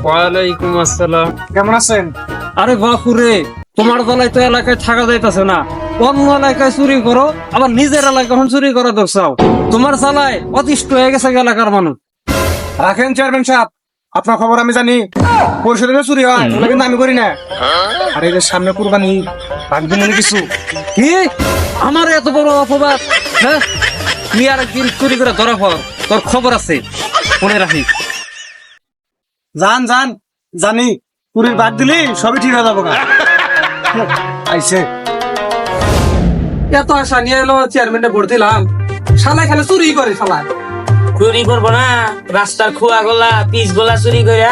ওয়ালাইকুম আসসালাম। কেমন আছেন? আরে বাপুরে, তোমার দলাই তো এলাকায় থাকা যাইতাছে না। অন্য এলাকায় চুরি করো, আবার নিজের এলাকায় চুরি করা দরকার। তোমার চালায় অতিষ্ঠ হয়ে গেছে এলাকার মানুষ। রাখেন চেয়ারম্যান সাহেব, আপনার খবর আমি জানি। পরিষদে চুরি হয়, ওগুলো কিন্তু আমি করি না। আর এই যে সামনে কুরবানি, ভাগবে মনে কিছু। কি আমার এত বড় অপবাদ? হ্যাঁ, তুই আর একদিন চুরি করে ধরা পড়, তোর খবর আছে, মনে রাখিস। জান জানি চুরির বাদ দিলি সবই ঠিক হয়ে যাবো গা। আইছে এত আশা নিয়ে এলো, চেয়ারম্যানে ভোট দিলাম, শালা খালে চুরি করে শালা। চুরি করবো না, রাস্তার খোয়া গোলা পিস গোলা চুরি করে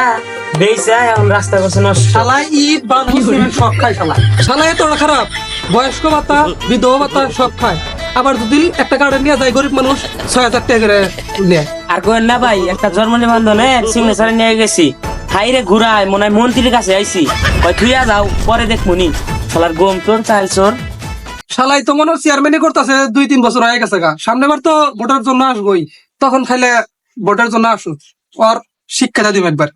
বেচা এখন রাস্তা করছে নষ্ট। শালা ইট বালু সিমেন্ট সব খায় শালা। শালা এত খারাপ, বয়স্ক ভাতা বিধবা ভাতা সব খায়। আবার যদি একটা কার্ডে নিয়ে যায় গরিব মানুষ ৬,০০০ টাকা করে নেয়। আর কোয়েন না ভাই, একটা জন্ম নিবন্ধনে সিগনেচারে নিয়ে গেছি, হাইরে ঘুরায় মনে হয় মন্ত্রীর কাছে আইছি, ওই থুইয়া যাও পরে দেখবো নি। শালার গম চোর চাল চোর। শালাই তো মনে হয় চেয়ারম্যানই করতেছে ২-৩ বছর হয়ে গেছে গা। সামনেবার তো ভোটের জন্য আসবোই, তখন খাইলে ভোটের জন্য আসুক, ওর শিক্ষা দিব একবার।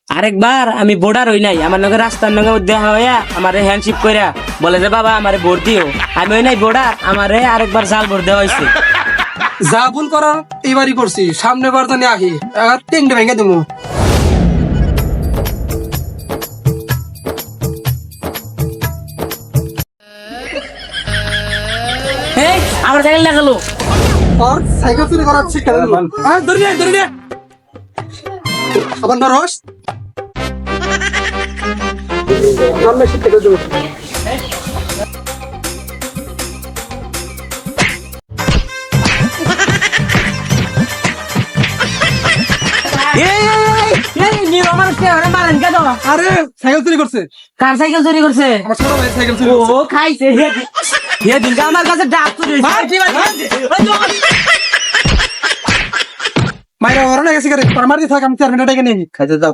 আরেকবার আমি বোর্ডার হই নাই, আমার নগে রাস্তার নগে দেখা হইয়া আমারে হ্যান্ডশিপ কইরা বলে যে বাবা আমারে ভোট দিও। আমি হই নাই বোর্ডার, আমারে আরেকবার জাল ভোট দেওয়া হয়েছে। যা ভুল করার এইবারই করছি, সামনে বার জানি আহি আর ৩টে ভেঙে দেবো। এই আমার সাইকেল লাগালো। আর সাইকেল চুরি করার শিক্ষা দিল। ধরে নে আবার নরস সামনে শিক্ষা দেবো। আরে সাইকেল চুরি করছে। কার সাইকেল চুরি করছে? আমার ছোট ভাই সাইকেল চুরি ও করছে। খাইছে দিনকে আমার কাছে ডাক চুরি মাইরা ওরা না গেছে করে আমার দিয়ে থাক, আমি চেয়ারম্যানটা ডেকে নিয়ে খাইতে দাও।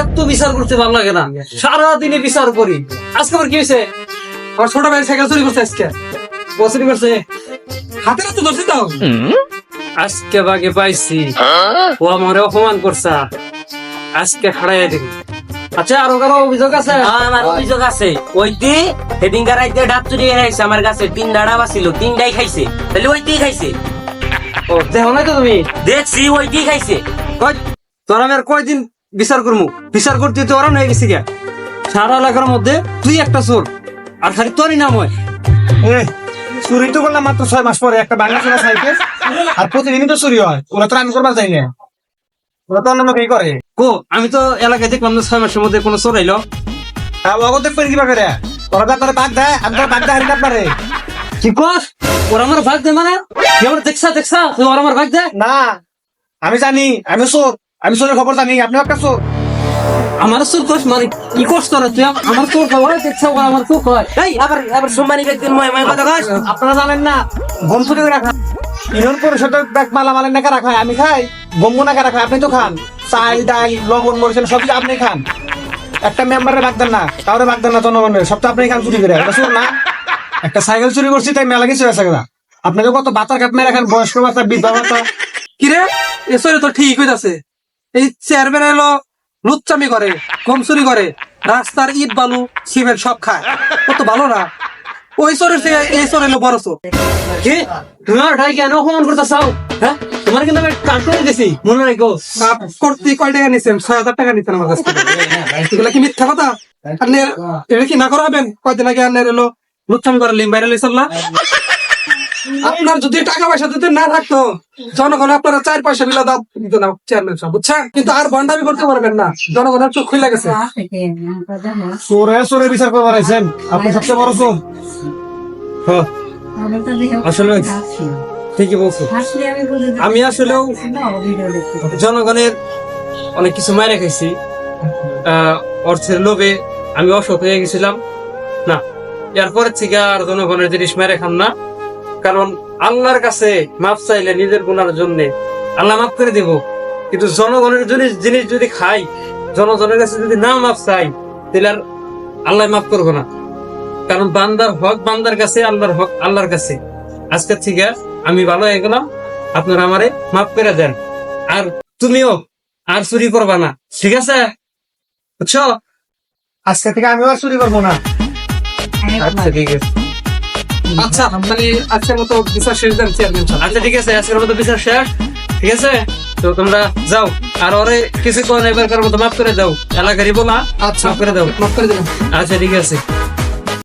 এত বিচার করতে ভালো লাগে না, সারাদিনে বিচার করি। আজকে আবার কি হয়েছে? আমার ছোট ভাই সাইকেল চুরি করছে আজকে। ও চুরি করছে? হাতে রাতে ধরছি তো। আজকে বাগে পাইছি, ও আমার অপমান করছে, আজকে খাড়াই দেখি। আচ্ছা, আরো কারো অভিযোগ আছে? আমার অভিযোগ আছে, ওইটি হেডিংকার রাইতে ডাব চুরি খাইছে আমার কাছে। 3টা ডাব ছিল, 3টাই খাইছে। তাহলে ওইটি খাইছে। ও দেখো নাই তো তুমি? দেখছি ওইটি খাইছে। কই তোর আমি আর কয়দিন বিচার করবো? বিচার করতে তো ওরা হয়ে গেছি গে। সারা এলাকার মধ্যে তুই একটা চোর, আর খালি তোরই নাম হয়। চুরি তো করলাম মাত্র 6 মাস পরে, একটা বাংলা চোরা সাইকেল। আর প্রতিদিনই তো চুরি হয়, ওরা তো আমি করবার চাই না। ওরা তো অন্য লোকেই করে। কো আমি তো এলাকায় দেখলাম না 6 মাসের মধ্যে কোনো চোর আইলো। অগত দেখবেন কিবা করে, ওরা তো আপনারা বাদ দেয়, আমি তো বাদ দেয় হারিয়ে আপনারে। কি কস? ওরা আমার ভাগ দে মানে? কি আমার দেখছা তুই ওরা আমার ভাগ দে? না, আমি জানি আমি চোর, আমি চোরের খবর জানি, আপনি একটা চোর। আমার চোর কস মানে কি কস তোরা? তুই আমার চোর খবর দেখছা, ওরা আমার চোর কয়। এই আবার সম্মানী ব্যক্তির ময় কথা কস। আপনারা জানেন না গম চুরি করে রাখা ইউনিয়ন পরিষদের ব্যাগ মালামালের নাকা রাখা হয়, আমি খাই। গম নাকা রাখা হয়, আপনি তো খান। চাল ডাল লবণ মরিচেন সব কিছু আপনি খান। একটা মেম্বারের ভাগ দেন না, কাউরে ভাগ দেন না, জনগণের সব তো আপনি খান চুরি করে। এটা চোর না? একটা সাইকেল চুরি করছি তাই মেলা কিছু হয়েছে না। আপনাদের কত বাতার কাপ মেরে রাখেন, বয়স্ক বাতা বিধবা বাতা। কিরে এসরে তো ঠিক হইতাছে। এই চেয়ারম্যান এলো লুচ্চামি করে, গম চুরি করে, রাস্তার ইট বালু সিমেন্ট সব খায়, কত ভালো না? ওই চোরের থেকে এই চোর এলো বড় চোর। কি তোমার ভাই কেন অপমান করতে চাও? হ্যাঁ, তোমার কিন্তু আমি কাজ করে দিছি, মনে রাখো। করতে কয় টাকা নিচ্ছেন? ৬,০০০ টাকা নিচ্ছেন আমার কাছ থেকে। এগুলা কি মিথ্যা কথা? আপনি এটা কি না করাবেন? কয়দিন আগে আনের এলো লুচ্চামি করে লিম বাইরে লইছিল না? আপনার যদি টাকা পয়সা যদি না থাকতো, জনগণ আপনারা 4 পয়সা বিলা দাও দিত না চেয়ারম্যান সাহেব, বুঝছেন? কিন্তু আর বন্ডামি করতে পারবেন না, জনগণের চোখ খুলে গেছে। চোরে বিচার করবার আইছেন, আপনি সবচেয়ে বড় চোর। আসলে ঠিকই বলছো। আমি আসলেও জনগণের অনেক কিছু মাইরে খাইছি, অর্থের লোভে আমি অসৎ হয়ে গেছিলাম। না, এরপরের থেকে আর জনগণের জিনিস মেরে খান না, কারণ আল্লাহর কাছে মাপ চাইলে নিজের গুনার জন্য আল্লাহ মাফ করে দিব। কিন্তু জনগণের জিনিস যদি খাই, জনগণের কাছে যদি না মাপ চাই, তাহলে আর আল্লাহ মাফ করবো না। কারণ বান্দার হক বান্দার কাছে, আল্লাহর হক আল্লাহর কাছে। আজকের থেকে আমি ভালো হয়ে গেলাম, আপনারা আমারে মাফ করে দেন। আর তুমিও আর চুরি করবা না, ঠিক আছে? বুঝছো? আজকে থেকে আমিও আর চুরি করবো না। আচ্ছা ঠিক আছে। আচ্ছা মানে আজকের মতো বিচার শেষ দেন চেয়ারম্যান সাহেব। আচ্ছা ঠিক আছে, আজকের মতো বিচার শেষ, ঠিক আছে? তো তোমরা যাও, আর ওরে কিছু কোন এবারকার মতো মাফ করে দাও, এলাকারই বলা আচ্ছা মাফ করে দাও। মাফ করে দিলাম। আচ্ছা ঠিক আছে।